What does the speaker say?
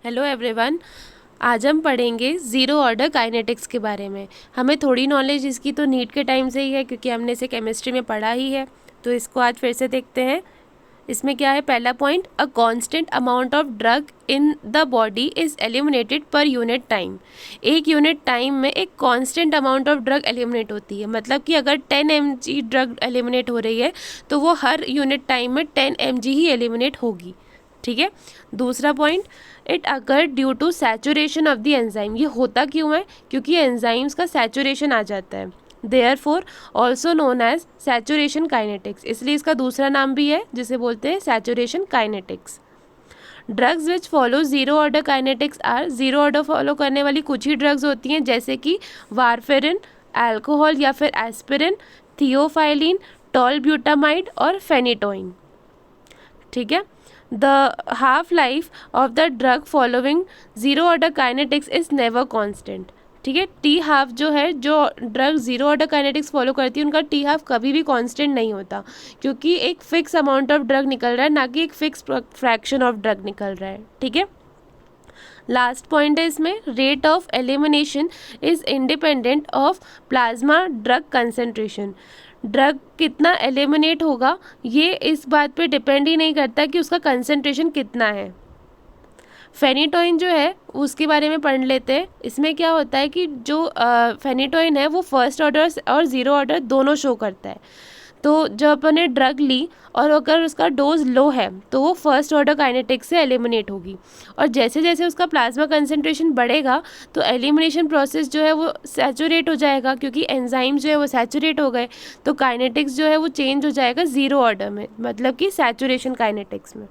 Hello everyone. आज हम पढ़ेंगे ज़ीरो ऑर्डर काइनेटिक्स के बारे में। हमें थोड़ी नॉलेज इसकी तो नीट के टाइम से ही है, क्योंकि हमने इसे केमिस्ट्री में पढ़ा ही है। तो इसको आज फिर से देखते हैं। इसमें क्या है, पहला point, a constant amount of drug in the body is eliminated per unit time. एक यूनिट टाइम में एक constant amount of drug eliminate होती है। मतलब कि अगर 10 mg ड्रग एलिमिनेट हो रही है तो वो हर यूनिट टाइम में 10 mg ही एलिमिनेट होगी। ठीक है। दूसरा point, it occur due to saturation of the enzyme. ये होता क्यों है? क्योंकि एंजाइम्स का सैचुरेशन आ जाता है। Therefore also known as saturation kinetics. इसलिए इसका दूसरा नाम भी है जिसे बोलते हैं saturation kinetics. Drugs which follow zero order kinetics are, zero order फॉलो करने वाली कुछ ही ड्रग्स होती हैं, जैसे कि वारफेरिन, अल्कोहल या फिर एस्पिरिन, थियोफाइलिन, टॉलब्यूटामाइड और फेनिटोइन। ठीक है। The half life of the drug following zero order kinetics is never constant. ठीक है। टी हाफ जो है, जो drug zero order kinetics follow करती है, उनका टी हाफ कभी भी कांस्टेंट नहीं होता, क्योंकि एक फिक्स अमाउंट ऑफ ड्रग निकल रहा है, ना कि एक फिक्स फ्रैक्शन ऑफ ड्रग निकल रहा है। ठीक है। लास्ट पॉइंट है इसमें, rate of elimination is independent of plasma drug concentration. Drug कितना एलिमिनेट होगा ये इस बात पे डिपेंड ही नहीं करता कि उसका कंसेंट्रेशन कितना है। फेनिटोइन जो है उसके बारे में पढ़ लेते हैं। इसमें क्या होता है कि जो फेनिटोइन है वो फर्स्ट ऑर्डर और ज़ीरो ऑर्डर दोनों शो करता है। तो जब अपन ने ड्रग ली और अगर उसका डोज लो है तो वो फर्स्ट ऑर्डर काइनेटिक्स से एलिमिनेट होगी, और जैसे जैसे उसका प्लाज्मा कंसंट्रेशन बढ़ेगा तो एलिमिनेशन प्रोसेस जो है वो सैचुरेट हो जाएगा, क्योंकि एंजाइम जो है वो सैचुरेट हो गए, तो काइनेटिक्स जो है वो चेंज हो जाएगा ज़ीरो ऑर्डर में, मतलब कि सैचुरेशन काइनेटिक्स में।